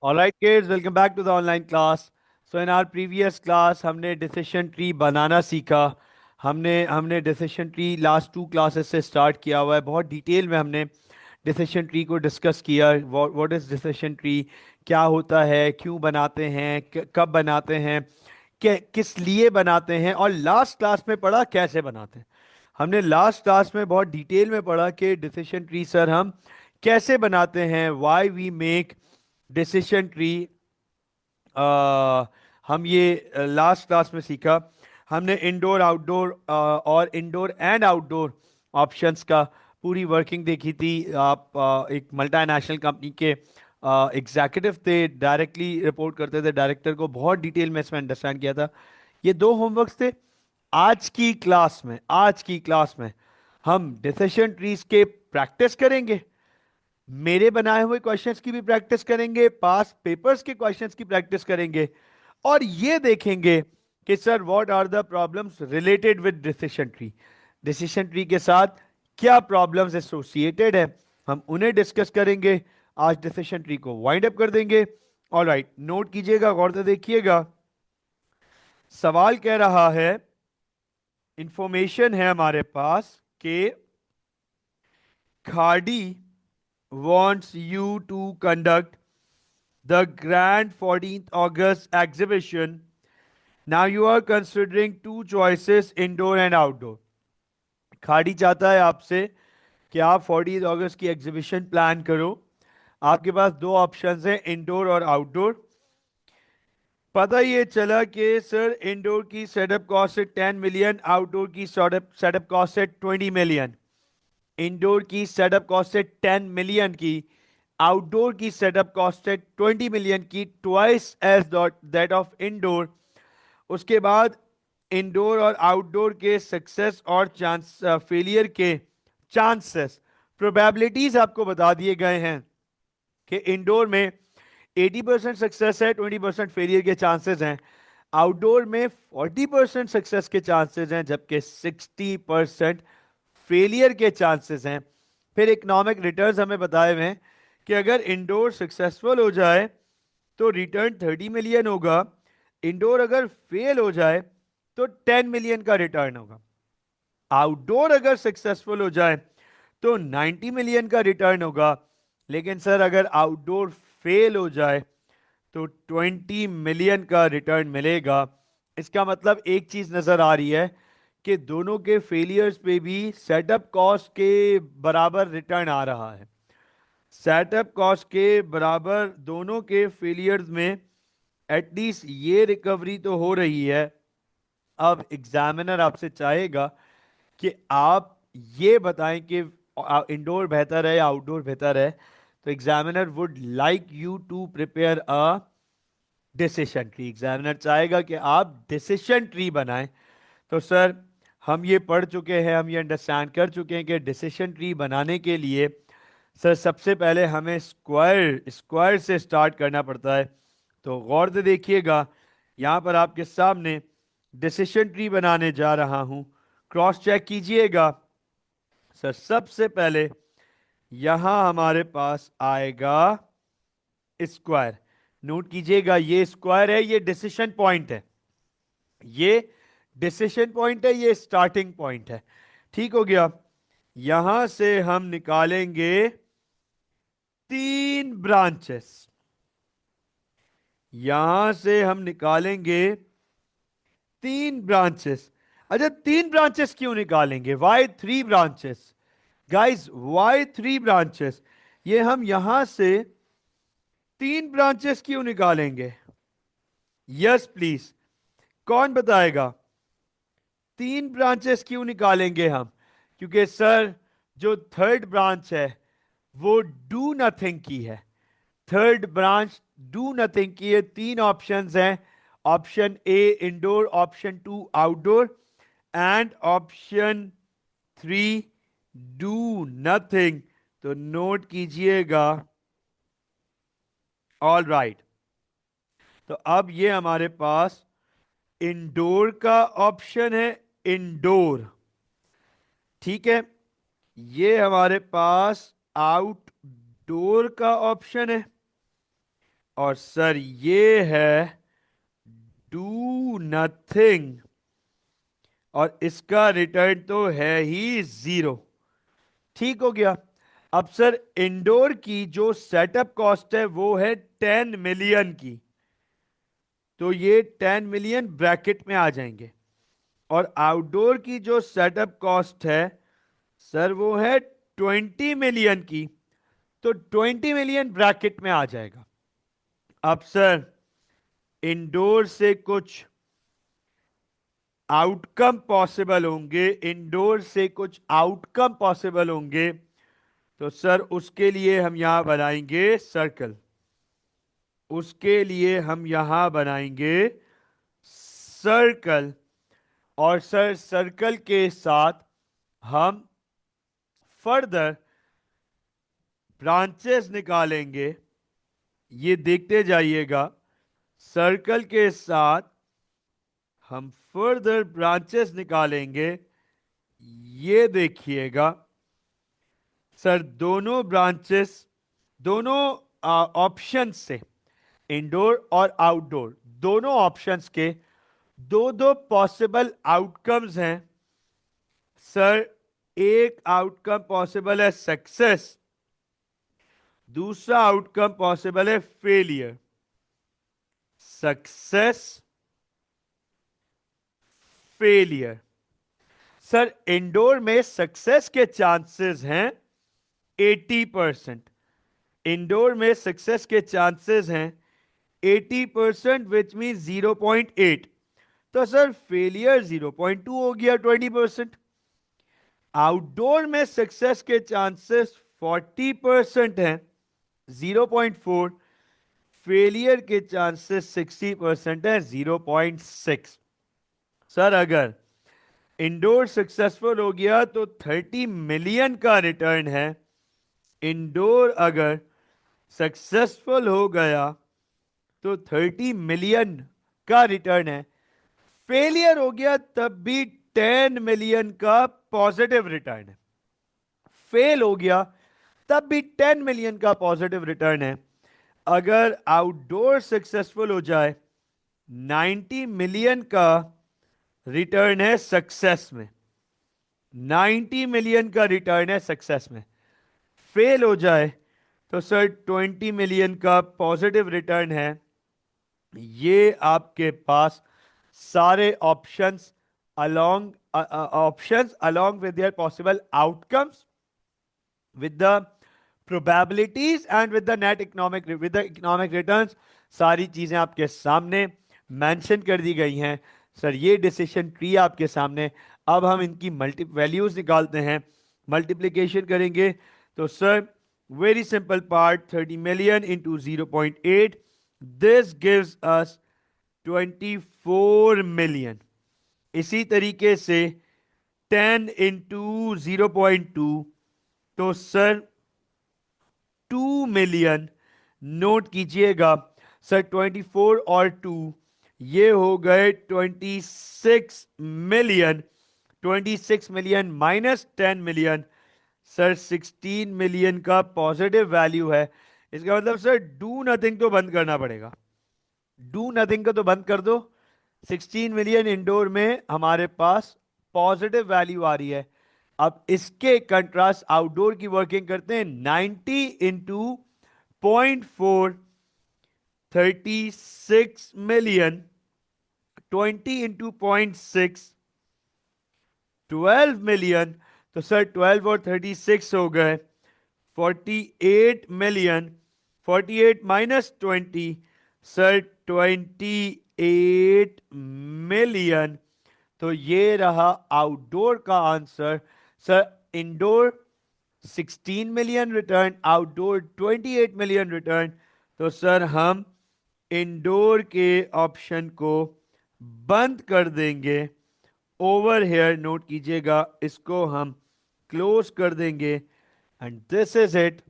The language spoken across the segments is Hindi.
All right, kids, welcome back to the online class. So in our previous class हमने decision tree बनाना सीखा। हमने decision tree last two classes से start किया हुआ है। बहुत डिटेल में हमने decision tree को डिस्कस किया। what is decision tree, क्या होता है, क्यों बनाते हैं, कब बनाते हैं, किस लिए बनाते हैं, और लास्ट क्लास में पढ़ा कैसे बनाते हैं। हमने लास्ट क्लास में बहुत डिटेल में पढ़ा कि डिसीजन ट्री सर हम कैसे बनाते हैं, why we make decision tree. हम ये लास्ट क्लास में सीखा। हमने इंडोर आउटडोर और इंडोर एंड आउटडोर ऑप्शंस का पूरी वर्किंग देखी थी। आप एक मल्टीनेशनल कंपनी के एग्जीक्यूटिव थे, डायरेक्टली रिपोर्ट करते थे डायरेक्टर को। बहुत डिटेल में इसमें अंडरस्टैंड किया था। ये दो होमवर्क्स थे। आज की क्लास में हम डिसीजन ट्रीज के प्रैक्टिस करेंगे, मेरे बनाए हुए क्वेश्चंस की भी प्रैक्टिस करेंगे, पास पेपर्स के क्वेश्चंस की प्रैक्टिस करेंगे, और ये देखेंगे कि sir what are the problems related with decision tree. Decision tree के साथ क्या प्रॉब्लम्स एसोसिएटेड है, हम उन्हें डिस्कस करेंगे। आज डिसीजन ट्री को वाइंड अप कर देंगे। ऑलराइट, नोट कीजिएगा, गौर से देखिएगा। सवाल कह रहा है, इंफॉर्मेशन है हमारे पास कि खाड़ी wants you to conduct the grand 14th August exhibition. Now you are considering two choices, indoor and outdoor. खाड़ी चाहता है आपसे कि आप 14th अगस्त की एग्जीबिशन प्लान करो। आपके पास दो ऑप्शंस हैं, इंडोर और आउटडोर। पता ये चला कि सर इंडोर की सेटअप कॉस्ट है 10 मिलियन, आउटडोर की सेटअप कॉस्ट है 20 मिलियन। इंडोर की सेटअप कॉस्ट है 10 मिलियन की, आउटडोर की सेटअप कॉस्ट है 20 मिलियन की, twice as that of indoor. उसके बाद इंडोर और आउटडोर के सक्सेस और चांस फेलियर के चांसेस, प्रोबेबिलिटीज आपको बता दिए गए हैं कि इंडोर में 80% सक्सेस है, 20% फेलियर के चांसेस हैं। आउटडोर में 40% सक्सेस के चांसेस हैं, जबकि 60% फेलियर के चांसेस हैं। फिर इकोनॉमिक रिटर्न्स हमें बताए हुए हैं कि अगर इंडोर सक्सेसफुल हो जाए तो रिटर्न 30 मिलियन होगा, इंडोर अगर फेल हो जाए तो 10 मिलियन का रिटर्न होगा। आउटडोर अगर सक्सेसफुल हो जाए तो 90 मिलियन का रिटर्न होगा। लेकिन सर अगर आउटडोर फेल हो जाए तो 20 मिलियन का रिटर्न मिलेगा। इसका मतलब एक चीज नजर आ रही है कि दोनों के फेलियर्स पे भी सेटअप कॉस्ट के बराबर रिटर्न आ रहा है। सेटअप कॉस्ट के बराबर दोनों के फेलियर्स में एटलीस्ट ये रिकवरी तो हो रही है। अब एग्जामिनर आपसे चाहेगा कि आप ये बताएं कि इंडोर बेहतर है या आउटडोर बेहतर है। तो examiner would like you to prepare a decision tree. Examiner चाहेगा कि आप डिसीजन ट्री बनाएं। तो सर हम ये पढ़ चुके हैं, हम ये अंडरस्टैंड कर चुके हैं कि डिसीजन ट्री बनाने के लिए सर सबसे पहले हमें स्क्वायर स्क्वायर से स्टार्ट करना पड़ता है। तो गौर से देखिएगा, यहां पर आपके सामने डिसीजन ट्री बनाने जा रहा हूं, क्रॉस चेक कीजिएगा। सर सबसे पहले यहां हमारे पास आएगा स्क्वायर। नोट कीजिएगा, ये स्क्वायर है, ये डिसीजन पॉइंट है, ये डिसीजन पॉइंट है, ये स्टार्टिंग पॉइंट है। ठीक हो गया। यहां से हम निकालेंगे तीन ब्रांचेस। यहां से हम निकालेंगे तीन ब्रांचेस। अच्छा, तीन ब्रांचेस क्यों निकालेंगे? Why three branches guys? Why three branches? ये हम यहां से तीन ब्रांचेस क्यों निकालेंगे? यस प्लीज, कौन बताएगा तीन ब्रांचेस क्यों निकालेंगे हम? क्योंकि सर जो थर्ड ब्रांच है वो डू नथिंग की है। थर्ड ब्रांच डू नथिंग की है। तीन ऑप्शंस हैं, option A indoor, option two outdoor, and option three do nothing. तो नोट कीजिएगा। ऑल राइट, तो अब ये हमारे पास इंडोर का ऑप्शन है, इंडोर। ठीक है, ये हमारे पास आउटडोर का ऑप्शन है। और सर ये है डू नथिंग, और इसका रिटर्न तो है ही जीरो। ठीक हो गया। अब सर इंडोर की जो सेटअप कॉस्ट है वो है 10 मिलियन की, तो ये 10 मिलियन ब्रैकेट में आ जाएंगे। और आउटडोर की जो सेटअप कॉस्ट है सर वो है 20 मिलियन की, तो 20 मिलियन ब्रैकेट में आ जाएगा। अब सर इंडोर से कुछ आउटकम पॉसिबल होंगे, इंडोर से कुछ आउटकम पॉसिबल होंगे, तो सर उसके लिए हम यहां बनाएंगे सर्कल। उसके लिए हम यहां बनाएंगे सर्कल। और सर सर्कल के साथ हम फर्दर ब्रांचेस निकालेंगे। ये देखते जाइएगा, सर्कल के साथ हम फर्दर ब्रांचेस निकालेंगे। ये देखिएगा सर, दोनों ब्रांचेस, दोनों ऑप्शन से, इंडोर और आउटडोर दोनों ऑप्शंस के दो दो पॉसिबल आउटकम्स हैं। सर एक आउटकम पॉसिबल है सक्सेस, दूसरा आउटकम पॉसिबल है failure. Success, failure. Sir indoor में सक्सेस के चांसेस हैं 80%। इंडोर में सक्सेस के चांसेस हैं 80%, विच मीन 0.8। तो सर फेलियर 0.2 हो गया, 20%। आउटडोर में सक्सेस के चांसेस 40% हैं, 0.4। फेलियर के चांसेस 60% है, 0.6। सर अगर इंडोर सक्सेसफुल हो गया तो 30 मिलियन का रिटर्न है। इंडोर अगर सक्सेसफुल हो गया तो 30 मिलियन का रिटर्न है। फेलियर हो गया तब भी 10 मिलियन का पॉजिटिव रिटर्न है। फेल हो गया तब भी 10 मिलियन का पॉजिटिव रिटर्न है। अगर आउटडोर सक्सेसफुल हो जाए, 90 मिलियन का रिटर्न है सक्सेस में। 90 मिलियन का रिटर्न है सक्सेस में। फेल हो जाए तो सर 20 मिलियन का पॉजिटिव रिटर्न है। ये आपके पास सारे options along along with their possible outcomes, with the probabilities and with the net economic with the economic returns, सारी चीजें आपके सामने मेंशन कर दी गई हैं। सर ये डिसीजन ट्री आपके सामने। अब हम इनकी मल्टी वैल्यूज निकालते हैं, मल्टीप्लीकेशन करेंगे। तो sir very simple part, 30 million into 0.8, this gives us 24 million. इसी तरीके से 10 इंटू 0.2, तो सर 2 मिलियन। नोट कीजिएगा सर, 24 और 2 ये हो गए 26 million. 26 million minus 10 million, sir 16 million का पॉजिटिव वैल्यू है। इसका मतलब सर डू नथिंग तो बंद करना पड़ेगा। डू नथिंग का तो बंद कर दो। 16 मिलियन इंडोर में हमारे पास पॉजिटिव वैल्यू आ रही है। अब इसके कंट्रास्ट आउटडोर की वर्किंग करते हैं। 90 इंटू 0.4, 36 मिलियन। 20 into 0.6, 12 million. तो सर 12 और 36 हो गए 48 मिलियन। 48 minus 20, sir 28 million. तो ये रहा आउटडोर का answer. Sir indoor 16 million return, outdoor 28 million return. तो सर हम इंडोर के ऑप्शन को बंद कर देंगे। ओवर हेयर नोट कीजिएगा, इसको हम क्लोज कर देंगे। And this is it,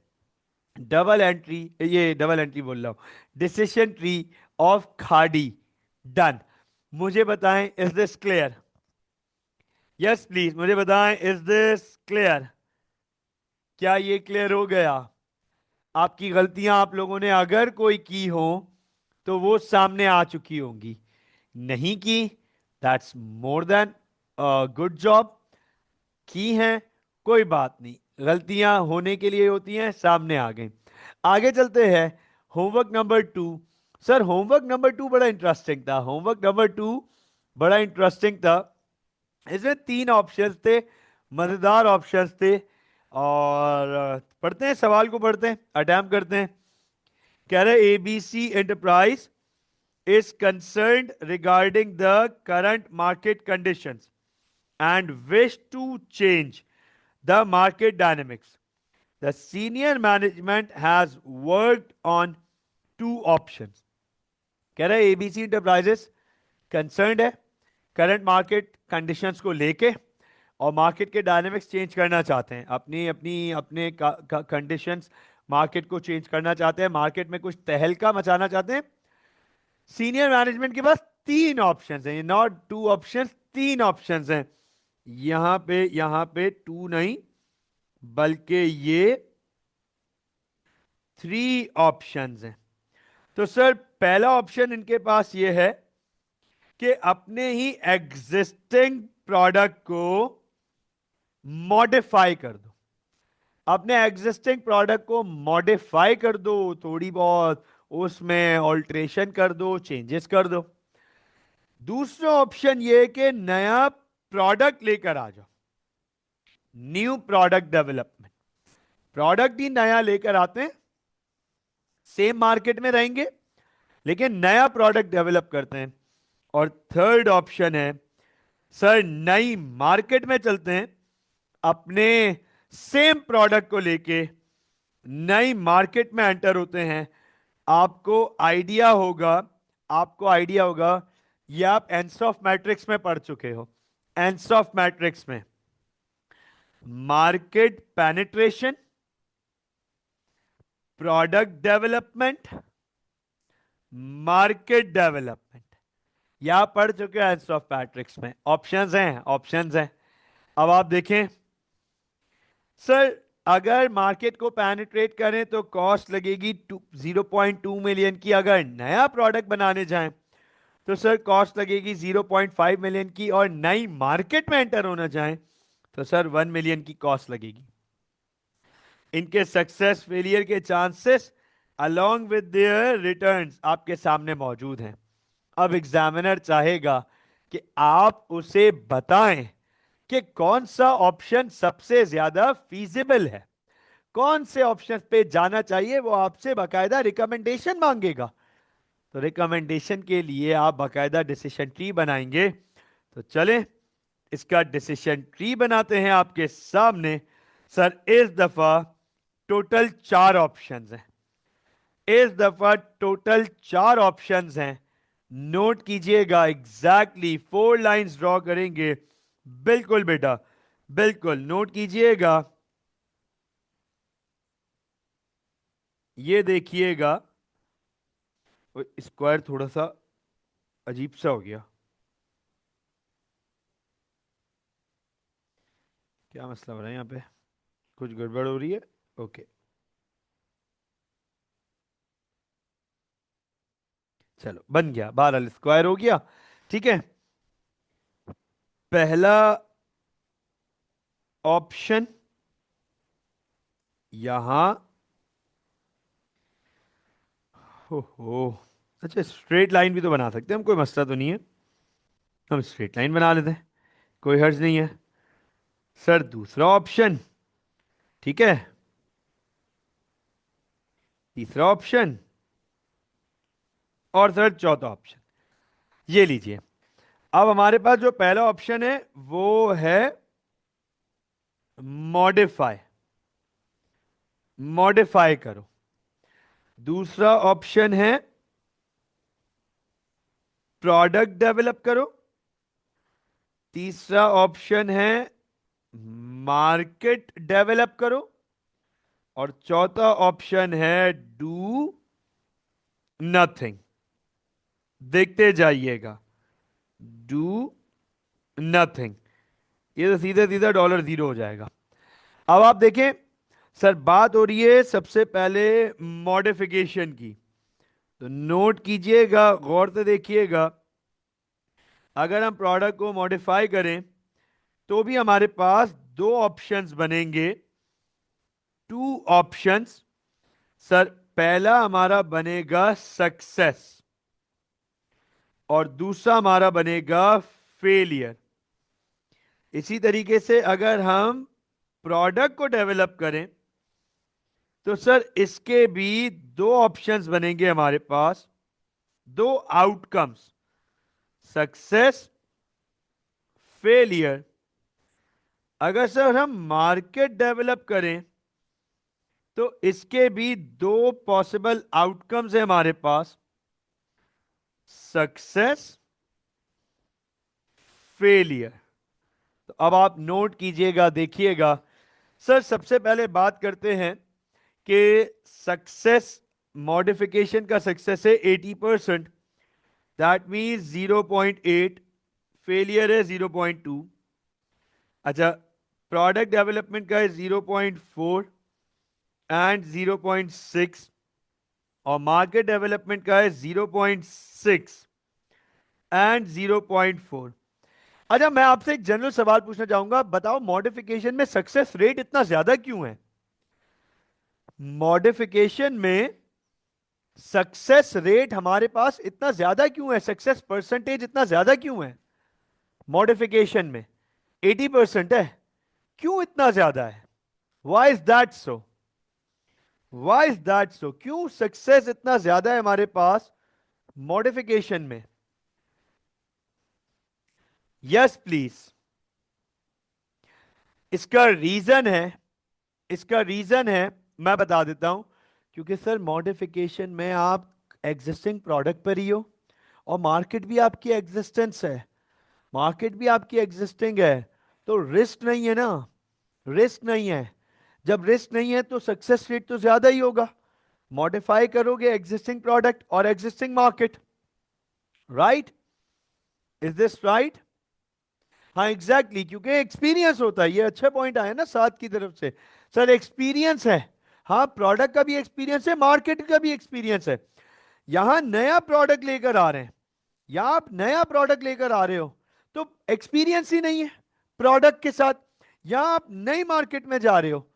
double entry, ये डबल एंट्री बोल रहा हूं, डिसीजन ट्री ऑफ खाड़ी डन। मुझे बताएं, is this clear? Yes please मुझे बताएं, इज दिस क्लियर? क्या ये क्लियर हो गया? आपकी गलतियां आप लोगों ने अगर कोई की हो तो वो सामने आ चुकी होंगी, नहीं की, that's more than good job. की हैं, कोई बात नहीं, गलतियां होने के लिए होती हैं, सामने आ गई। आगे चलते हैं, homework number 2। Sir homework number 2 बड़ा इंटरेस्टिंग था, होमवर्क नंबर 2 बड़ा इंटरेस्टिंग था। इसमें 3 ऑप्शंस थे, मजेदार ऑप्शंस थे। और पढ़ते हैं, सवाल को पढ़ते हैं, अटैम्प्ट करते हैं। कह रहे ABC enterprise is concerned regarding the current market conditions and wish to change the market dynamics. The senior management has worked on 2 options. कह रहे एबीसी इंटरप्राइजेस कंसर्न्ड है करंट मार्केट कंडीशंस को लेके, और मार्केट के डायनेमिक्स चेंज करना चाहते हैं, अपनी अपनी अपने कंडीशंस मार्केट को चेंज करना चाहते हैं, मार्केट में कुछ तहलका मचाना चाहते हैं। सीनियर मैनेजमेंट के पास 3 ऑप्शंस हैं, नॉट 2 ऑप्शंस, 3 ऑप्शंस हैं। यहां पे 2 नहीं, बल्कि ये 3 ऑप्शंस हैं। तो सर पहला ऑप्शन इनके पास ये है कि अपने ही एग्जिस्टिंग प्रोडक्ट को मॉडिफाई कर दो, अपने एग्जिस्टिंग प्रोडक्ट को मॉडिफाई कर दो, थोड़ी बहुत उसमें ऑल्ट्रेशन कर दो, चेंजेस कर दो। दूसरा ऑप्शन ये कि नया प्रोडक्ट लेकर आ जाओ, न्यू प्रोडक्ट डेवलपमेंट, प्रोडक्ट ही नया लेकर आते हैं, सेम मार्केट में रहेंगे लेकिन नया प्रोडक्ट डेवलप करते हैं। और थर्ड ऑप्शन है सर नई मार्केट में चलते हैं, अपने सेम प्रोडक्ट को लेके नई मार्केट में एंटर होते हैं। आपको आइडिया होगा, आपको आइडिया होगा, ये आप एंसॉफ मैट्रिक्स में पढ़ चुके हो। एंसॉफ मैट्रिक्स में market penetration, product development, market development, यहां पढ़ चुके हैं एंसॉफ मैट्रिक्स में। ऑप्शंस हैं, ऑप्शंस हैं। अब आप देखें सर, अगर मार्केट को पेनिट्रेट करें तो कॉस्ट लगेगी 0.2 मिलियन की, अगर नया प्रोडक्ट बनाने जाएं तो सर कॉस्ट लगेगी 0.5 मिलियन की, और नई मार्केट में एंटर होना चाहें तो सर 1 मिलियन की कॉस्ट लगेगी। इनके सक्सेस फेलियर के chances along with their returns आपके सामने मौजूद हैं। अब एग्जामिनर चाहेगा कि आप उसे बताएं कि कौन सा ऑप्शन सबसे ज्यादा फीजिबल है, कौन से ऑप्शन पे जाना चाहिए, वो आपसे बाकायदा रिकमेंडेशन मांगेगा। तो रिकमेंडेशन के लिए आप बाकायदा डिसीजन ट्री बनाएंगे। तो चलें इसका डिसीजन ट्री बनाते हैं आपके सामने। सर इस दफा टोटल 4 ऑप्शंस हैं, इस दफा टोटल 4 ऑप्शंस हैं। नोट कीजिएगा, एग्जैक्टली 4 लाइंस ड्रॉ करेंगे। बिल्कुल बेटा, बिल्कुल नोट कीजिएगा। ये देखिएगा, स्क्वायर थोड़ा सा अजीब सा हो गया, क्या मसला हो रहा है यहाँ पे, कुछ गड़बड़ हो रही है। ओके, चलो बन गया, बहरहाल स्क्वायर हो गया। ठीक है, पहला ऑप्शन यहां, हो, अच्छा स्ट्रेट लाइन भी तो बना सकते हैं हम, कोई मसला तो नहीं है, हम स्ट्रेट लाइन बना लेते हैं, कोई हर्ज नहीं है। सर दूसरा ऑप्शन, ठीक है, तीसरा ऑप्शन, और सर चौथा ऑप्शन, ये लीजिए। अब हमारे पास जो पहला ऑप्शन है वो है मॉडिफाई, मॉडिफाई करो। दूसरा ऑप्शन है प्रोडक्ट डेवलप करो। तीसरा ऑप्शन है मार्केट डेवलप करो। और चौथा ऑप्शन है डू नथिंग। देखते जाइएगा, डू नथिंग। ये तो सीधे सीधा $0 हो जाएगा। अब आप देखें सर बात हो रही है सबसे पहले मॉडिफिकेशन की। तो नोट कीजिएगा, गौर से देखिएगा। अगर हम प्रोडक्ट को मॉडिफाई करें तो भी हमारे पास दो ऑप्शंस बनेंगे, टू ऑप्शंस। सर पहला हमारा बनेगा सक्सेस और दूसरा हमारा बनेगा फेलियर। इसी तरीके से अगर हम प्रोडक्ट को डेवलप करें तो सर इसके भी दो ऑप्शंस बनेंगे हमारे पास, दो आउटकम्स, सक्सेस, फेलियर। अगर सर हम मार्केट डेवलप करें तो इसके भी दो पॉसिबल आउटकम्स है हमारे पास, सक्सेस, फेलियर। तो अब आप नोट कीजिएगा, देखिएगा। सर सबसे पहले बात करते हैं कि सक्सेस, मॉडिफिकेशन का सक्सेस है 80%, दैट मीन्स 0.8, फेलियर है 0.2। अच्छा, प्रोडक्ट डेवलपमेंट का है 0.4 एंड 0.6, और मार्केट डेवलपमेंट का है 0.6 एंड 0.4। अच्छा, मैं आपसे एक जनरल सवाल पूछना चाहूंगा, बताओ मॉडिफिकेशन में सक्सेस रेट इतना ज्यादा क्यों है? मॉडिफिकेशन में सक्सेस रेट हमारे पास इतना ज्यादा क्यों है? सक्सेस परसेंटेज इतना ज्यादा क्यों है मॉडिफिकेशन में? 80% है। क्यों इतना ज्यादा है? Why is that so? Why is that so? क्यों सक्सेस इतना ज्यादा है हमारे पास मॉडिफिकेशन में? Yes please. इसका रीजन है, इसका रीजन है, मैं बता देता हूं। क्योंकि सर मॉडिफिकेशन में आप एग्जिस्टिंग प्रोडक्ट पर ही हो, और मार्केट भी आपकी एग्जिस्टेंस है, मार्केट भी आपकी एग्जिस्टिंग है। तो रिस्क नहीं है ना, रिस्क नहीं है। जब रिस्क नहीं है तो सक्सेस रेट तो ज्यादा ही होगा। मॉडिफाई करोगे एग्जिस्टिंग प्रोडक्ट और existing market, right? Is this right? हाँ एग्जैक्टली exactly, क्योंकि एक्सपीरियंस होता है। ये अच्छा पॉइंट आया ना साथ की तरफ से। सर एक्सपीरियंस है, हाँ प्रोडक्ट का भी एक्सपीरियंस है, मार्केट का भी एक्सपीरियंस है। यहां नया प्रोडक्ट लेकर आ रहे हैं, या आप नया प्रोडक्ट लेकर आ रहे हो तो एक्सपीरियंस ही नहीं है प्रोडक्ट के साथ। या आप नई मार्केट में जा रहे हो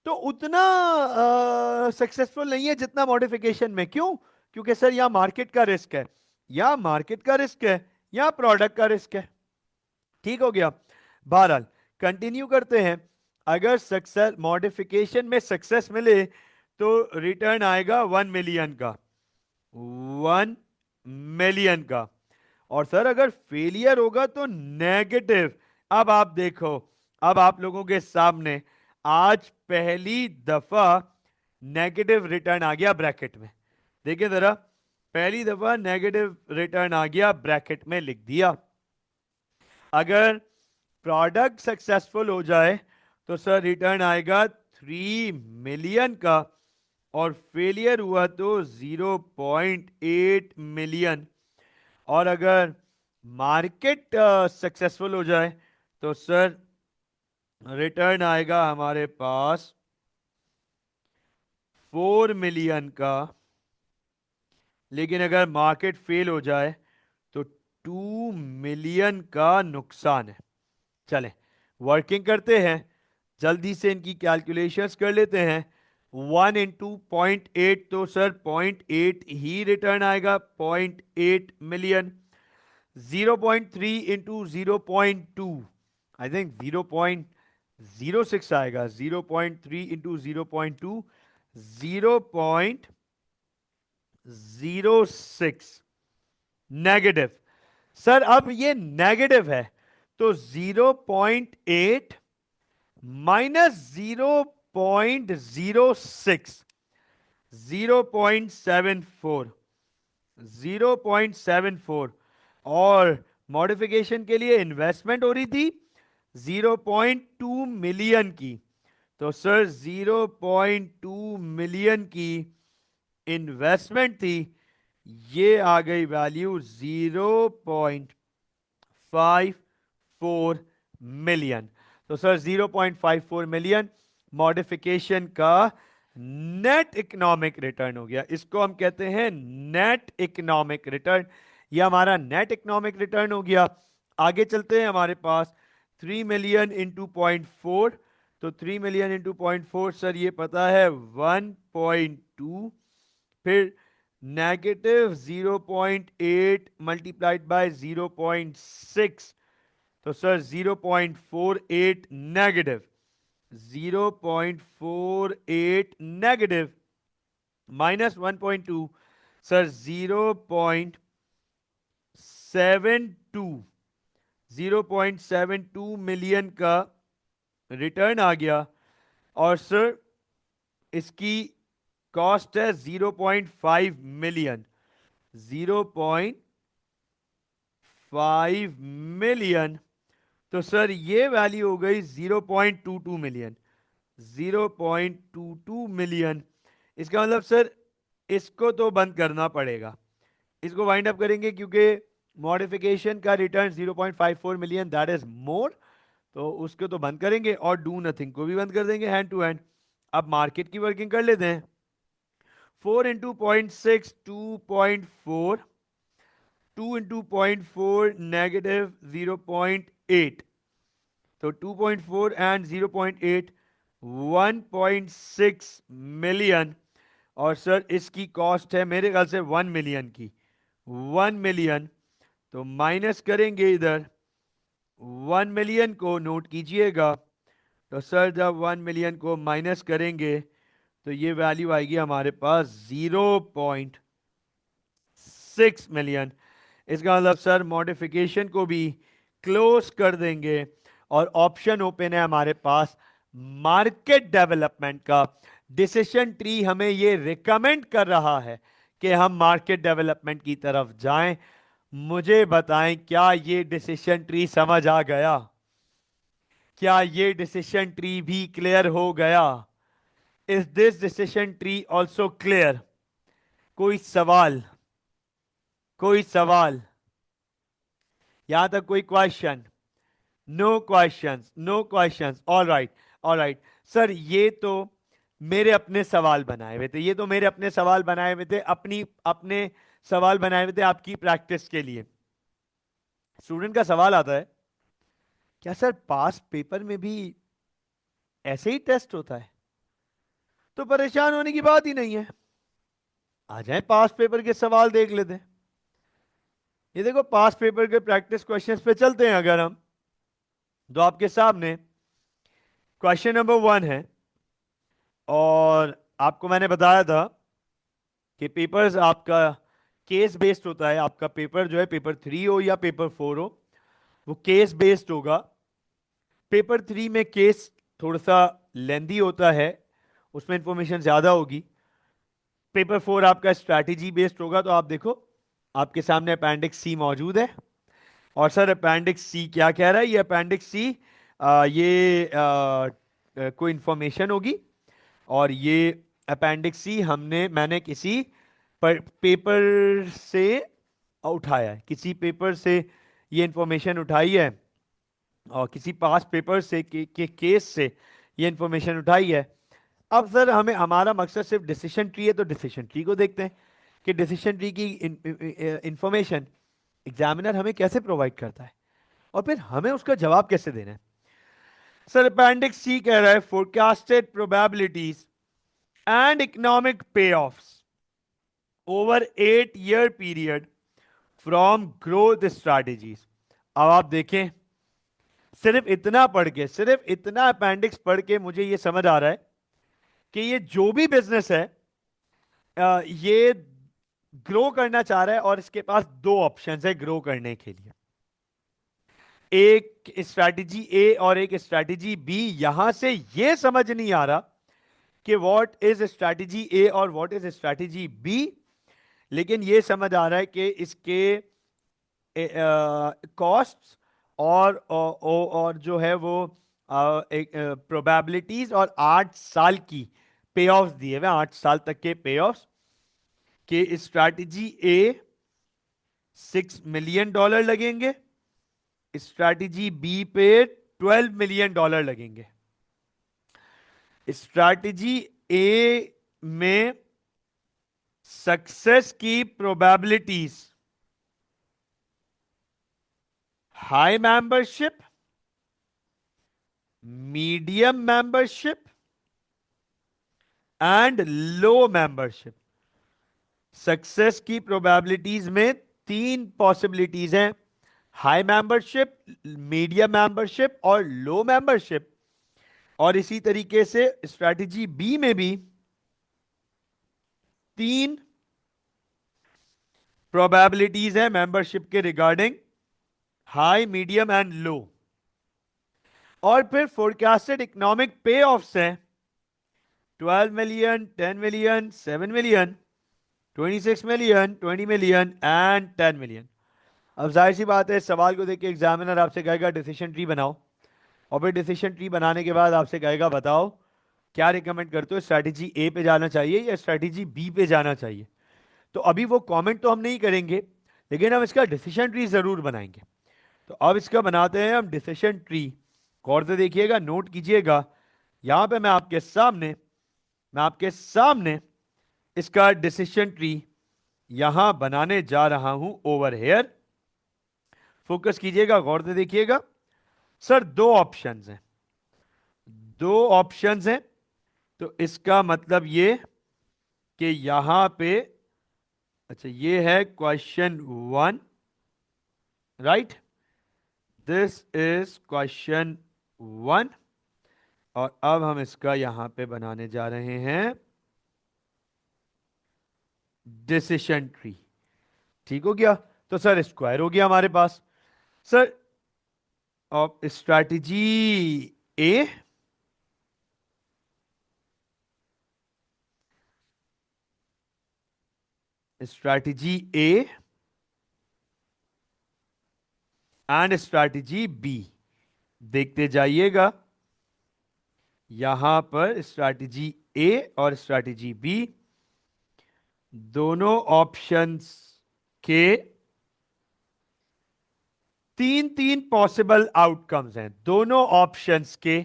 तो उतना सक्सेसफुल नहीं है जितना मॉडिफिकेशन में। क्यों? क्योंकि सर यहां मार्केट का रिस्क है, या मार्केट का रिस्क है, या प्रोडक्ट का रिस्क है। ठीक हो गया। बहरहाल कंटिन्यू करते हैं। अगर सक्सेस, मॉडिफिकेशन में सक्सेस मिले तो रिटर्न आएगा 1 मिलियन का, 1 मिलियन का। और सर अगर फेलियर होगा तो नेगेटिव। अब आप देखो, अब आप लोगों के सामने आज पहली दफा नेगेटिव रिटर्न आ गया ब्रैकेट में। देखिए जरा, पहली दफा नेगेटिव रिटर्न आ गया, ब्रैकेट में लिख दिया। अगर प्रोडक्ट सक्सेसफुल हो जाए तो सर रिटर्न आएगा 3 मिलियन का, और फेलियर हुआ तो 0.8 मिलियन। और अगर मार्केट सक्सेसफुल हो जाए तो सर रिटर्न आएगा हमारे पास 4 मिलियन का। लेकिन अगर मार्केट फेल हो जाए तो 2 मिलियन का नुकसान है। चलें वर्किंग करते हैं, जल्दी से इनकी कैलकुलेशंस कर लेते हैं। 1 इंटू 0.8 तो सर 0.8 ही रिटर्न आएगा, 0.8 मिलियन। 0.3 इंटू 0.2, आई थिंक 0.06 आएगा। 0.3 इंटू 0.2, 0.06 नेगेटिव। सर अब ये नेगेटिव है तो 0.8 -0.06, 0.74, 0.74। और मॉडिफिकेशन के लिए इन्वेस्टमेंट हो रही थी 0.2 मिलियन की। तो सर 0.2 मिलियन की इन्वेस्टमेंट थी, ये आ गई वैल्यू 0.54 मिलियन। तो सर 0.54 मिलियन मॉडिफिकेशन का नेट इकोनॉमिक रिटर्न हो गया। इसको हम कहते हैं नेट इकोनॉमिक रिटर्न। ये हमारा नेट इकोनॉमिक रिटर्न हो गया। आगे चलते हैं, हमारे पास 3 मिलियन इंटू 0.4। तो 3 मिलियन इंटू 0.4 सर ये पता है 1.2, फिर -0.8 मल्टीप्लाइड बाय 0.6, तो sir 0.48 negative, 0.48 negative -1.2, sir 0.72, 0.72 million का रिटर्न आ गया। और सर इसकी कॉस्ट है 0.5 मिलियन, 0.5 मिलियन। तो सर ये वैल्यू हो गई 0.22 मिलियन, 0.22 मिलियन। इसका मतलब सर इसको तो बंद करना पड़ेगा, इसको वाइंड अप करेंगे क्योंकि मॉडिफिकेशन का return 0.54 million, that is more. तो उसको तो बंद करेंगे और डू नथिंग को भी बंद कर देंगे, हैंड टू हैंड। अब मार्केट की वर्किंग कर लेते हैं। 4 इंटू 0.6 2.4, 2 इंटू 0.4 नेगेटिव 0.8, तो 2.4 एंड 0.8 1.6 मिलियन। और सर इसकी कॉस्ट है मेरे ख्याल से 1 मिलियन की, 1 मिलियन। तो माइनस करेंगे इधर 1 मिलियन को, नोट कीजिएगा। तो सर जब 1 मिलियन को माइनस करेंगे तो ये वैल्यू आएगी हमारे पास 0.6 मिलियन। इसका मतलब सर मॉडिफिकेशन को भी क्लोज कर देंगे और ऑप्शन ओपन है हमारे पास मार्केट डेवलपमेंट का। डिसीजन ट्री हमें ये रिकमेंड कर रहा है कि हम मार्केट डेवलपमेंट की तरफ जाएं। मुझे बताएं, क्या ये डिसीजन ट्री समझ आ गया? क्या ये डिसीजन ट्री भी क्लियर हो गया? Is this decision tree also clear? कोई सवाल? कोई सवाल? यहां तक कोई question? No questions, no questions. All right, all right. Sir ये तो मेरे अपने सवाल बनाए हुए थे, ये तो मेरे अपने सवाल बनाए हुए थे, अपनी अपने सवाल बनाए हुए थे आपकी प्रैक्टिस के लिए। स्टूडेंट का सवाल आता है, क्या सर पास पेपर में भी ऐसे ही टेस्ट होता है? तो परेशान होने की बात ही नहीं है, आ जाए पास पेपर के सवाल देख लेते हैं। ये देखो पास पेपर के प्रैक्टिस क्वेश्चंस पे चलते हैं अगर हम, तो आपके सामने क्वेश्चन नंबर 1 है। और आपको मैंने बताया था कि पेपर्स आपका केस बेस्ड होता है। आपका पेपर जो है पेपर 3 हो या पेपर 4 हो, वो केस बेस्ड होगा। पेपर 3 में केस थोड़ा सा लेंदी होता है, उसमें इंफॉर्मेशन ज्यादा होगी। पेपर 4 आपका स्ट्रैटेजी बेस्ड होगा। तो आप देखो आपके सामने अपेंडिक्स सी मौजूद है। और सर अपेंडिक्स सी क्या कह रहा है? ये अपेंडिक्स सी कोई इंफॉर्मेशन होगी। और ये अपेंडिक्स सी मैंने किसी पेपर से उठाया है, किसी पेपर से ये इंफॉर्मेशन उठाई है, और किसी पास पेपर से के केस से ये इंफॉर्मेशन उठाई है। अब सर हमें, हमारा मकसद सिर्फ डिसीजन ट्री है, तो डिसीजन ट्री को देखते हैं कि डिसीजन ट्री की इंफॉर्मेशन एग्जामिनर हमें कैसे प्रोवाइड करता है और फिर हमें उसका जवाब कैसे देना है। सर अपेंडिक्स सी कह रहा है फोरकास्टेड प्रोबेबिलिटीज एंड इकोनॉमिक पे offs over 8 year period from growth strategies. अब आप देखें, सिर्फ इतना पढ़ के, सिर्फ इतना अपेंडिक्स पढ़ के मुझे ये समझ आ रहा है कि ये जो भी बिजनेस है ये ग्रो करना चाह रहा है और इसके पास दो ऑप्शंस है ग्रो करने के लिए, एक स्ट्रैटेजी ए और एक स्ट्रैटेजी बी। यहां से ये समझ नहीं आ रहा कि व्हाट इज स्ट्रैटेजी ए और व्हाट इज स्ट्रैटेजी बी, लेकिन ये समझ आ रहा है कि इसके कॉस्ट और जो है वो एक प्रोबेबिलिटीज और 8 साल की पे ऑफ दिए हुए, 8 साल तक के पे ऑफ के। स्ट्रैटेजी ए $6 मिलियन लगेंगे, स्ट्रैटेजी बी पे $12 मिलियन लगेंगे। स्ट्रैटेजी ए में सक्सेस की probabilities high membership, medium membership and low membership. Success की प्रोबेबिलिटीज में तीन पॉसिबिलिटीज हैं, हाई मेंबरशिप, मीडियम मेंबरशिप और लो मेंबरशिप। और इसी तरीके से स्ट्रैटेजी बी में भी तीन प्रोबेबिलिटीज है मेंबरशिप के regarding, high, medium and low. और फिर फोरकास्टेड इकोनॉमिक पे ऑफ्स हैं 12 million, 10 million, 7 million, 26 million, 20 million and 10 million. अब जाहिर सी बात है, सवाल को देख के एग्जामिनर आपसे कहेगा डिसीजन ट्री बनाओ, और फिर डिसीजन ट्री बनाने के बाद आपसे कहेगा बताओ क्या रिकमेंड करते हो, स्ट्रैटेजी ए पे जाना चाहिए या स्ट्रैटेजी बी पे जाना चाहिए। तो अभी वो कमेंट तो हम नहीं करेंगे, लेकिन हम इसका डिसीजन ट्री जरूर बनाएंगे। तो अब इसका बनाते हैं हम डिसीजन ट्री। गौर से देखिएगा, नोट कीजिएगा, यहां पे मैं आपके सामने इसका डिसीजन ट्री यहां बनाने जा रहा हूं ओवर हेयर। फोकस कीजिएगा, गौर से देखिएगा। सर दो ऑप्शंस हैं, तो इसका मतलब ये कि यहां पे, अच्छा ये है question 1, right, this is question 1। और अब हम इसका यहां पे बनाने जा रहे हैं डिसीजन ट्री। ठीक हो गया? तो सर स्क्वायर हो गया हमारे पास। Sir of strategy A, strategy A and strategy B, देखते जाइएगा। यहां पर स्ट्रैटेजी ए और स्ट्रैटेजी बी दोनों ऑप्शंस के तीन तीन पॉसिबल आउटकम्स हैं, दोनों ऑप्शंस के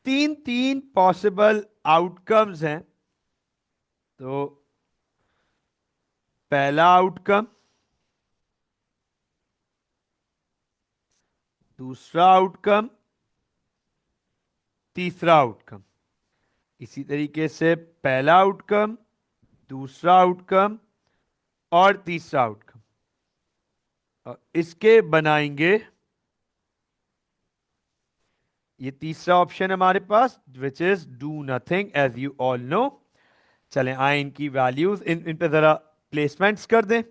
तीन तीन पॉसिबल आउटकम्स हैं। तो पहला आउटकम, दूसरा आउटकम, तीसरा आउटकम। इसी तरीके से पहला आउटकम, दूसरा आउटकम और तीसरा आउटकम, और इसके बनाएंगे ये तीसरा ऑप्शन है हमारे पास, which is do nothing, as you all know. चलें आए इनकी वैल्यूज इन पे जरा प्लेसमेंट्स कर दें।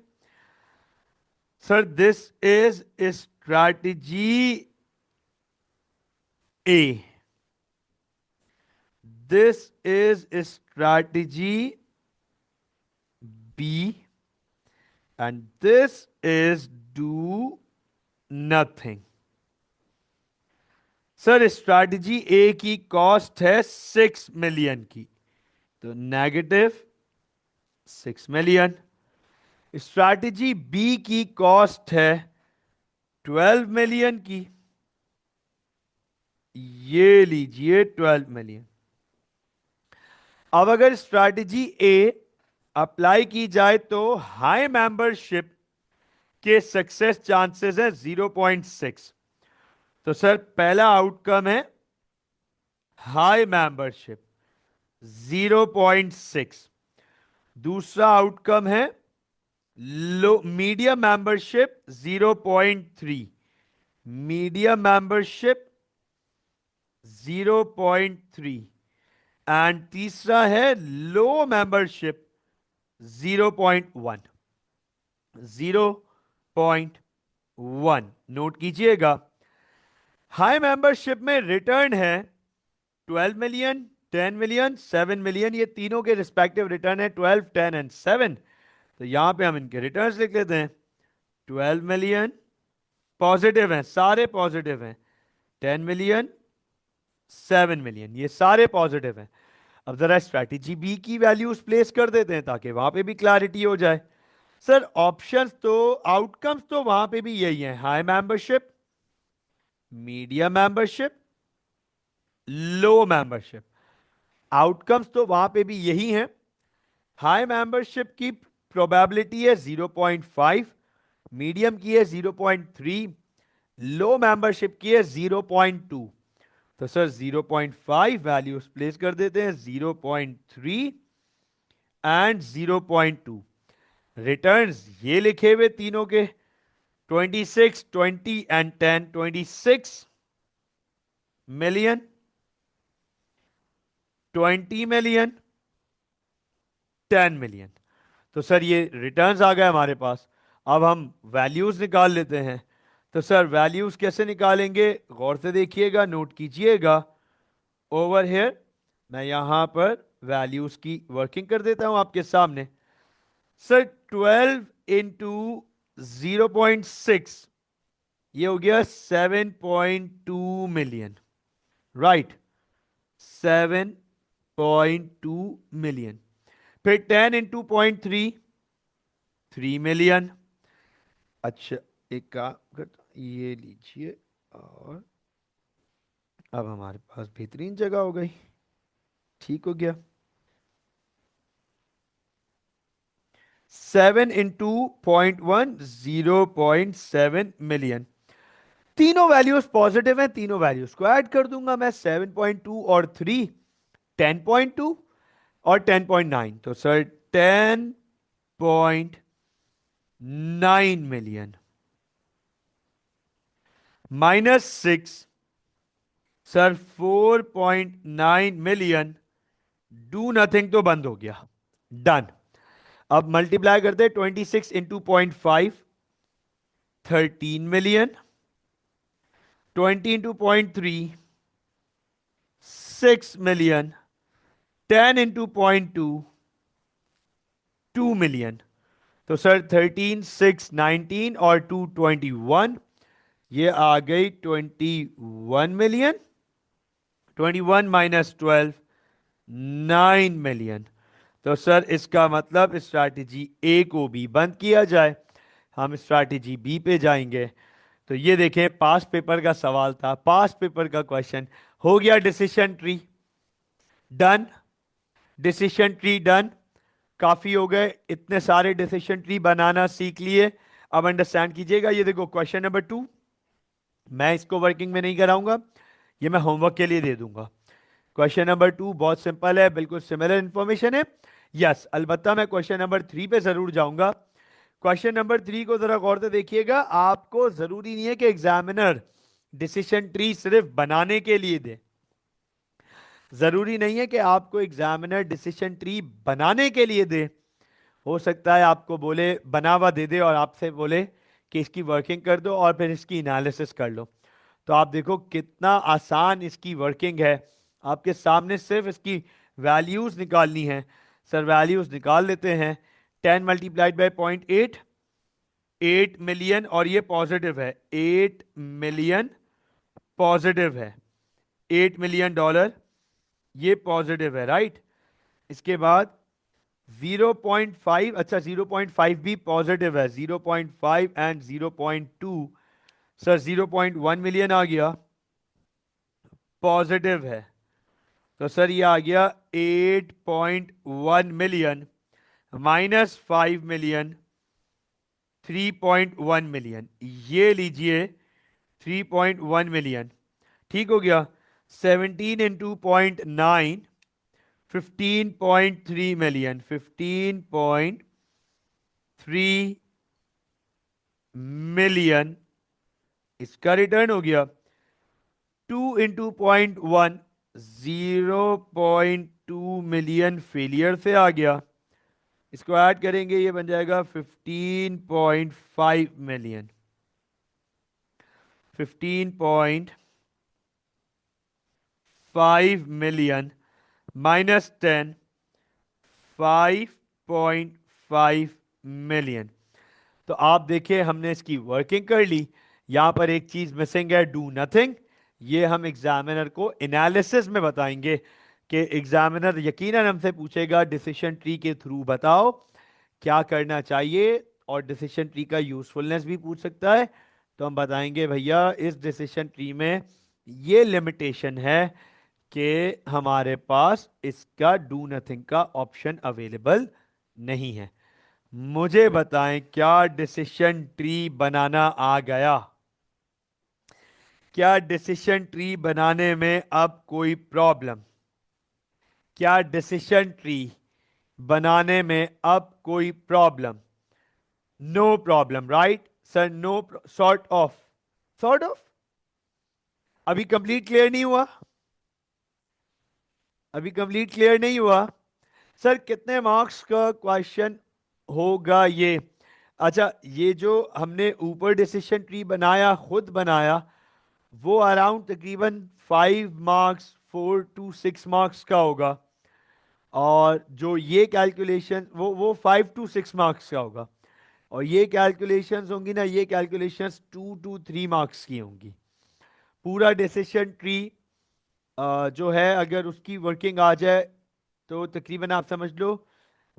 Sir this is strategy A, this is strategy B and this is do nothing. Sir strategy A की कॉस्ट है 6 मिलियन की, तो -6 मिलियन। स्ट्रैटेजी बी की कॉस्ट है 12 मिलियन की, ये लीजिए 12 मिलियन। अब अगर स्ट्रैटेजी ए अप्लाई की जाए तो हाई मेंबरशिप के सक्सेस चांसेस है 0.6। तो सर पहला आउटकम है हाई मेंबरशिप 0.6, दूसरा आउटकम है low medium membership 0.3, medium membership 0.3 and तीसरा है लो मेंबरशिप 0.1, 0.1। नोट कीजिएगा, हाई मेंबरशिप में रिटर्न है 12 मिलियन, 10 मिलियन, 7 मिलियन, ये तीनों के रिस्पेक्टिव रिटर्न है 12, 10 एंड 7। तो यहां पे हम इनके रिटर्न्स लिख लेते हैं। 12 मिलियन पॉजिटिव हैं, सारे पॉजिटिव हैं, 10 मिलियन, 7 मिलियन, ये सारे पॉजिटिव हैं। अब जरा स्ट्रैटेजी बी की वैल्यूज प्लेस कर देते हैं ताकि वहां पे भी क्लैरिटी हो जाए। सर ऑप्शंस तो, आउटकम्स तो वहां पे भी यही है, हाई मेंबरशिप, मीडियम मेंबरशिप, लो मेंबरशिप। आउटकम्स तो वहां पे भी यही हैं। हाई मेंबरशिप की प्रोबेबिलिटी है 0.5, मीडियम की है 0.3, लो मेंबरशिप की है 0.2। तो सर 0.5 वैल्यूज प्लेस कर देते हैं, 0.3 एंड 0.2। रिटर्न्स ये लिखे हुए तीनों के 26, 20 एंड 10, 26 मिलियन, 20 मिलियन, 10 मिलियन। तो सर ये रिटर्न्स आ गए हमारे पास। अब हम वैल्यूज निकाल लेते हैं। तो सर वैल्यूज कैसे निकालेंगे, गौर से देखिएगा, नोट कीजिएगा। ओवर हियर मैं यहां पर वैल्यूज की वर्किंग कर देता हूं आपके सामने। सर 12 इंटू 0.6, ये हो गया 7.2 मिलियन, राइट, 7.2 मिलियन। फिर 10 इंटू 0.3, 3 मिलियन। अच्छा, एक काम कर, ये लीजिए, और अब हमारे पास बेहतरीन जगह हो गई, ठीक हो गया। 7 इंटू 0.1, 0.7 मिलियन। तीनों वैल्यूज पॉजिटिव हैं, तीनों वैल्यूज को ऐड कर दूंगा मैं, 7.2 और 3, 10.2 और 10.9। तो sir 10.9 million -6, sir 4.9 million. Do nothing तो बंद हो गया, डन। अब मल्टीप्लाई करते हैं, 26 into 0.5, 13 million, 20 into 0.3, 6 million, 10 into 0.2, 2 million. तो सर 13, 6, 19 और 2, 21, ये आ गई 21 मिलियन। 21 - 12, 9 मिलियन। तो सर इसका मतलब स्ट्रैटेजी ए को भी बंद किया जाए। हम स्ट्रैटेजी बी पे जाएंगे। तो ये देखें, पास पेपर का सवाल था, पास पेपर का क्वेश्चन हो गया। Decision tree done, decision tree done. काफी हो गए, इतने सारे डिसीजन ट्री बनाना सीख लिए। अब अंडरस्टैंड कीजिएगा, ये देखो क्वेश्चन नंबर 2, मैं इसको वर्किंग में नहीं कराऊंगा, ये मैं होमवर्क के लिए दे दूंगा। क्वेश्चन नंबर 2 बहुत सिंपल है, बिल्कुल सिमिलर इंफॉर्मेशन है। यस, अलबत्ता मैं क्वेश्चन नंबर 3 पे जरूर जाऊंगा। क्वेश्चन नंबर 3 को जरा गौर से देखिएगा। आपको जरूरी नहीं है कि एग्जामिनर डिसीजन ट्री सिर्फ बनाने के लिए दे। जरूरी नहीं है कि आपको एग्जामिनर डिसीजन ट्री बनाने के लिए दे। हो सकता है आपको बोले बना हुआ दे दे और आपसे बोले कि इसकी वर्किंग कर दो और फिर इसकी एनालिसिस कर लो। तो आप देखो कितना आसान इसकी वर्किंग है। आपके सामने सिर्फ इसकी वैल्यूज निकालनी है। सर वैल्यूज निकाल लेते हैं। 10 × 0.8, 8 मिलियन, और ये पॉजिटिव है, 8 मिलियन पॉजिटिव है, $8 मिलियन, ये पॉजिटिव है, राइट। इसके बाद 0.5, अच्छा 0.5 भी पॉजिटिव है, 0.5 एंड 0.2, सर 0.1 मिलियन आ गया, पॉजिटिव है। तो सर ये आ गया 8.1 मिलियन -5 मिलियन, 3.1 मिलियन। ये लीजिए 3.1 मिलियन, ठीक हो गया। 17 × 0.9, 15.3 मिलियन, 15.3 मिलियन इसका रिटर्न हो गया। 2 × 0.1, 0.2 मिलियन फेलियर से आ गया। इसको ऐड करेंगे, ये बन जाएगा 15.5 मिलियन, 15.5 मिलियन -10, 5.5 मिलियन। तो आप देखिए हमने इसकी वर्किंग कर ली। यहां पर एक चीज मिसिंग है, डू नथिंग। ये हम एग्जामिनर को एनालिसिस में बताएंगे कि एग्जामिनर यकीनन हमसे पूछेगा डिसीजन ट्री के थ्रू बताओ क्या करना चाहिए, और डिसीजन ट्री का यूजफुलनेस भी पूछ सकता है। तो हम बताएंगे भैया इस डिसीजन ट्री में ये लिमिटेशन है कि हमारे पास इसका डू नथिंग का ऑप्शन अवेलेबल नहीं है। मुझे बताएं, क्या डिसीजन ट्री बनाना आ गया? क्या डिसीजन ट्री बनाने में अब कोई प्रॉब्लम? क्या डिसीजन ट्री बनाने में अब कोई problem? No problem, right sir? No, sort of अभी कंप्लीट क्लियर नहीं हुआ? अभी कंप्लीट क्लियर नहीं हुआ? सर कितने मार्क्स का क्वेश्चन होगा ये? अच्छा, ये जो हमने ऊपर डिसीजन ट्री बनाया, खुद बनाया, वो अराउंड तकरीबन 5 मार्क्स, 4 to 6 मार्क्स का होगा। और जो ये कैलकुलेशन, वो 5 to 6 मार्क्स का होगा। और ये कैलकुलेशंस होंगी ना, ये कैलकुलेशंस 2 to 3 मार्क्स की होंगी। पूरा डिसीजन ट्री जो है, अगर उसकी वर्किंग आ जाए तो तकरीबन आप समझ लो,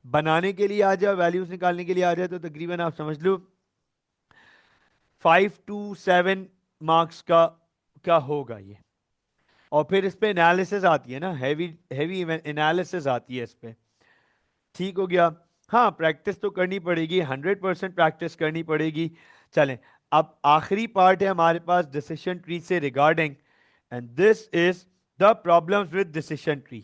बनाने के लिए आ जाए, वैल्यूज निकालने के लिए आ जाए, तो तकरीबन आप समझ लो 5 to 7 मार्क्स का होगा ये। और फिर इस पे एनालिसिस आती है ना, हैवी हैवी एनालिसिस आती है इस पे। ठीक हो गया? हाँ, प्रैक्टिस तो करनी पड़ेगी, 100% प्रैक्टिस करनी पड़ेगी। चलें, अब आखिरी पार्ट है हमारे पास डिसीजन ट्री से regarding, and this is the problems with decision tree.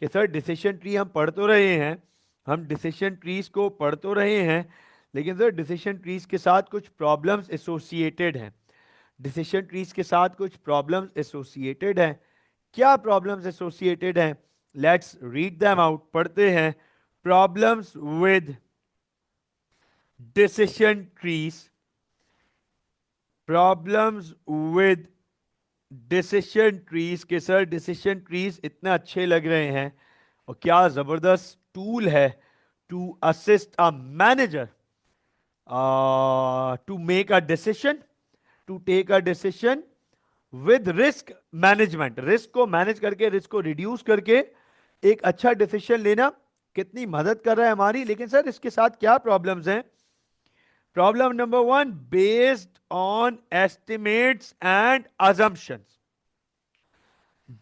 कि सर डिसीजन ट्री हम पढ़ तो रहे हैं, हम डिसीजन ट्रीज को पढ़ तो रहे हैं, लेकिन सर डिसीजन ट्रीज के साथ कुछ प्रॉब्लम्स एसोसिएटेड हैं। डिसीजन ट्रीज के साथ कुछ प्रॉब्लम्स एसोसिएटेड हैं। क्या प्रॉब्लम्स एसोसिएटेड हैं? लेट्स रीड देम आउट, पढ़ते हैं। Problems with decision trees, problems with decision trees. के सर डिसीजन ट्रीज इतने अच्छे लग रहे हैं और क्या जबरदस्त टूल है to assist a manager to make a decision, to take a decision with risk management. Risk को मैनेज करके, रिस्क को रिड्यूस करके एक अच्छा डिसीजन लेना कितनी मदद कर रहा है हमारी। लेकिन सर इसके साथ क्या प्रॉब्लम्स हैं? Problem number 1, based on estimates and assumptions।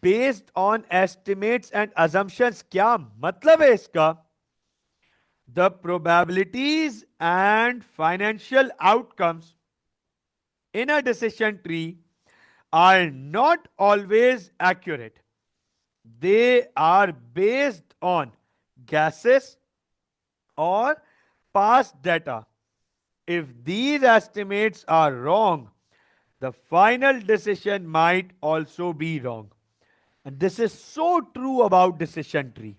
Based on estimates and assumptions, क्या मतलब है इसका? The probabilities and financial outcomes in a decision tree are not always accurate. They are based on guesses or past data. If these estimates are wrong, the final decision might also be wrong. And this is so true about decision tree.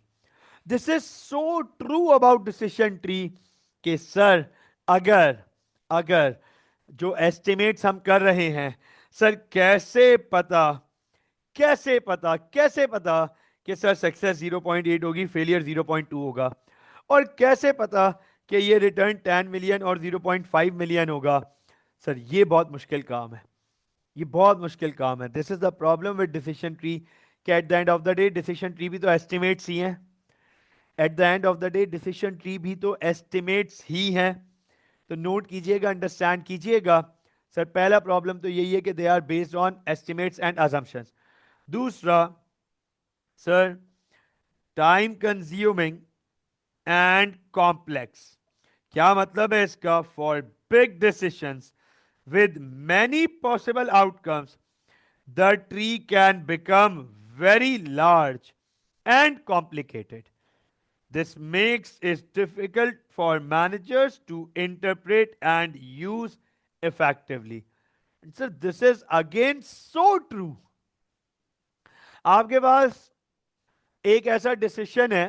This is so true about decision tree कि सर अगर अगर जो एस्टिमेट्स हम कर रहे हैं, सर कैसे पता कि सर सक्सेस 0.8 होगी, फेलियर 0.2 होगा? और कैसे पता कि ये रिटर्न 10 मिलियन और 0.5 मिलियन होगा? सर ये बहुत मुश्किल काम है, ये बहुत मुश्किल काम है। This is the problem with decision tree कि at the end of the day decision tree भी तो एस्टिमेट्स ही हैं। At the end of the day decision tree भी तो एस्टिमेट्स ही हैं। तो नोट कीजिएगा, अंडरस्टैंड कीजिएगा। सर पहला प्रॉब्लम तो यही है कि they are based on estimates and assumptions। दूसरा, sir time consuming and complex. क्या मतलब है इसका? For big decisions with many possible outcomes, the tree can become very large and complicated. This makes it difficult for managers to interpret and use effectively. And so this is again so true. आपके पास एक ऐसा डिसीजन है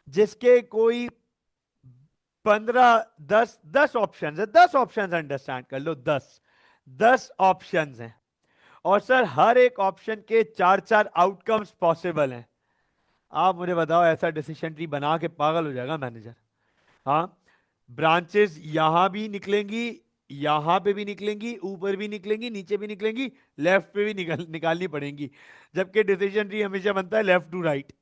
जिसके कोई 15 10 ऑप्शन है, 10 ऑप्शन अंडरस्टैंड कर लो, 10 ऑप्शन हैं। और सर हर एक ऑप्शन के 4 4 आउटकम्स पॉसिबल हैं। आप मुझे बताओ, ऐसा डिसीजन ट्री बना के पागल हो जाएगा मैनेजर। हाँ, ब्रांचेस यहां भी निकलेंगी, यहां पे भी निकलेंगी, ऊपर भी निकलेंगी, नीचे भी निकलेंगी, लेफ्ट पे भी निकालनी पड़ेंगी। जबकि डिसीजन ट्री हमेशा बनता है लेफ्ट टू राइट,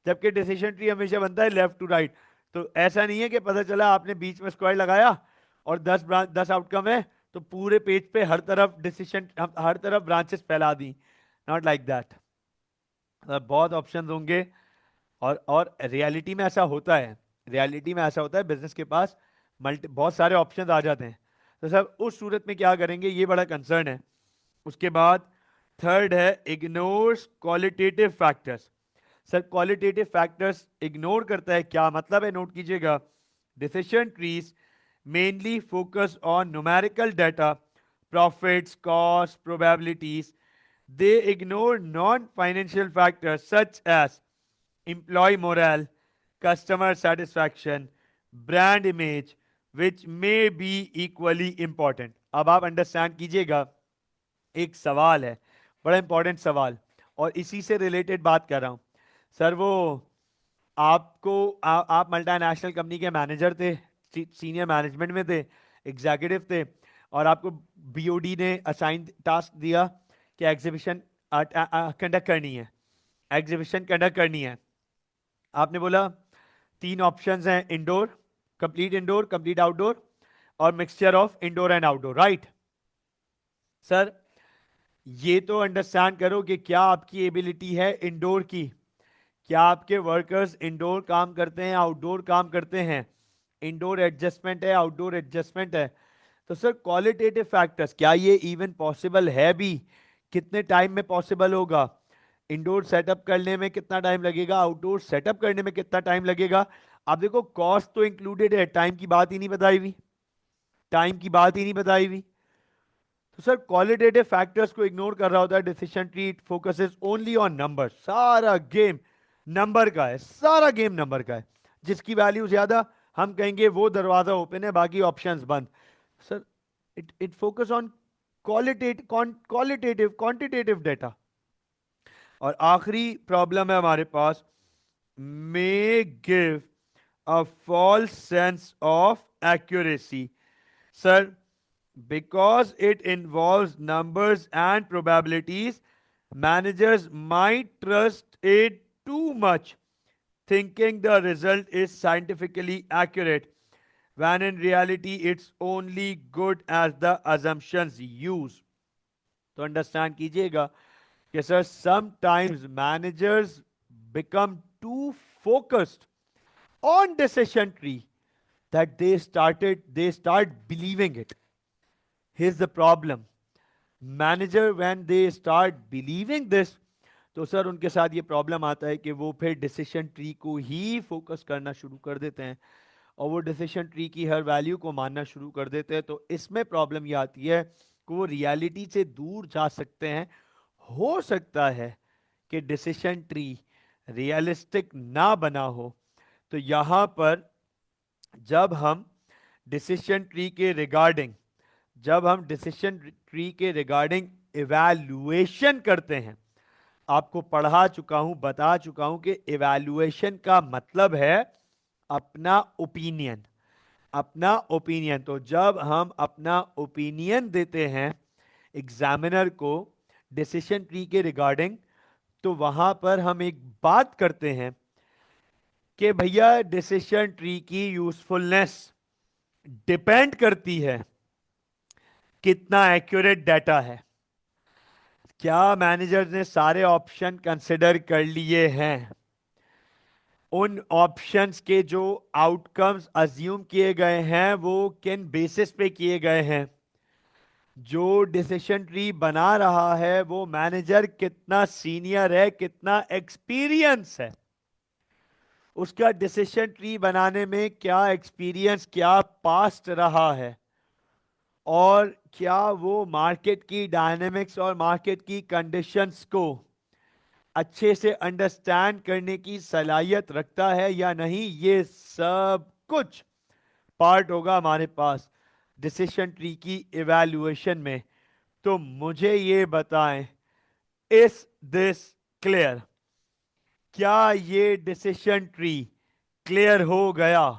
जबकि डिसीजन ट्री हमेशा बनता है लेफ्ट टू राइट। तो ऐसा नहीं है कि पता चला आपने बीच में स्क्वायर लगाया और 10 आउटकम है, तो पूरे पेज पे हर तरफ डिसीजन, हर तरफ ब्रांचेस फैला दी। Not like that. बहुत ऑप्शंस होंगे। और रियलिटी में ऐसा होता है, रियलिटी में ऐसा होता है, बिजनेस के पास मल्टी बहुत सारे ऑप्शंस आ जाते हैं। तो सर उस सूरत में क्या करेंगे, ये बड़ा कंसर्न है। उसके बाद थर्ड है ignores qualitative factors. Sir qualitative factors ignore करता है, क्या मतलब है, नोट कीजिएगा। Decision trees mainly focus on numerical data, profits, cost, probabilities. They ignore non financial factors such as employee morale, customer satisfaction, brand image, which may be equally important. अब आप अंडरस्टैंड कीजिएगा, एक सवाल है, बड़ा इंपॉर्टेंट सवाल, और इसी से रिलेटेड बात कर रहा हूं। सर वो आपको आप मल्टीनेशनल कंपनी के मैनेजर थे, सीनियर मैनेजमेंट में थे, एग्जीक्यूटिव थे, और आपको बीओडी ने असाइन टास्क दिया कि एग्जीबिशन कंडक्ट करनी है, एग्जीबिशन कंडक्ट करनी है। आपने बोला तीन ऑप्शंस हैं, इंडोर, कंप्लीट आउटडोर, और mixture of indoor and outdoor, right. Sir ये तो अंडरस्टैंड करो कि क्या आपकी एबिलिटी है इंडोर की, क्या आपके वर्कर्स इंडोर काम करते हैं, आउटडोर काम करते हैं, इंडोर एडजस्टमेंट है, आउटडोर एडजस्टमेंट है। तो सर क्वालिटेटिव फैक्टर्स, क्या ये इवन पॉसिबल है भी, कितने टाइम में पॉसिबल होगा, इंडोर सेटअप करने में कितना टाइम लगेगा, आउटडोर सेटअप करने में कितना टाइम लगेगा। आप देखो कॉस्ट तो इंक्लूडेड है, टाइम की बात ही नहीं बताई हुई, टाइम की बात ही नहीं बताई हुई। तो सर क्वालिटेटिव फैक्टर्स को इग्नोर कर रहा होता है decision tree, it focuses only on number. सारा गेम नंबर का है, सारा गेम नंबर का है। जिसकी वैल्यू ज्यादा हम कहेंगे वो दरवाजा ओपन है, बाकी ऑप्शंस बंद। Sir it it focus on qualitative quantitative data. और आखिरी प्रॉब्लम है हमारे पास, may give a false sense of accuracy. Sir because it involves numbers and probabilities, managers might trust it too much, thinking the result is scientifically accurate, when in reality it's only good as the assumptions used. तो अंडरस्टैंड कीजिएगा कि sir sometimes managers become too focused on decision tree that they start believing it. Here's the problem. Manager when they start believing this, तो सर उनके साथ ये प्रॉब्लम आता है कि वो फिर डिसीजन ट्री को ही फोकस करना शुरू कर देते हैं, और वो डिसीजन ट्री की हर वैल्यू को मानना शुरू कर देते हैं। तो इसमें प्रॉब्लम ये आती है कि वो रियलिटी से दूर जा सकते हैं। हो सकता है कि डिसीजन ट्री रियलिस्टिक ना बना हो। तो यहां पर जब हम डिसीजन ट्री के रिगार्डिंग जब हम डिसीजन ट्री के रिगार्डिंग इवैल्यूएशन करते हैं, आपको पढ़ा चुका हूं, बता चुका हूं कि इवैल्यूएशन का मतलब है अपना ओपिनियन, अपना ओपिनियन। तो जब हम अपना ओपिनियन देते हैं एग्जामिनर को डिसीजन ट्री के रिगार्डिंग, तो वहां पर हम एक बात करते हैं कि भैया डिसीजन ट्री की यूजफुलनेस डिपेंड करती है कितना एक्यूरेट डाटा है। क्या मैनेजर ने सारे ऑप्शन कंसिडर कर लिए हैं, उन ऑप्शंस के जो आउटकम्स अज्यूम किए गए हैं वो किन बेसिस पे किए गए हैं, जो डिसीजन ट्री बना रहा है वो मैनेजर कितना सीनियर है, कितना एक्सपीरियंस है, उसका डिसीजन ट्री बनाने में क्या एक्सपीरियंस, क्या पास्ट रहा है, और क्या वो मार्केट की डायनेमिक्स और मार्केट की कंडीशंस को अच्छे से अंडरस्टैंड करने की सलाहियत रखता है या नहीं। ये सब कुछ पार्ट होगा हमारे पास डिसीजन ट्री की इवैल्यूएशन में। तो मुझे ये बताएं, इज दिस क्लियर? क्या ये डिसीजन ट्री क्लियर हो गया?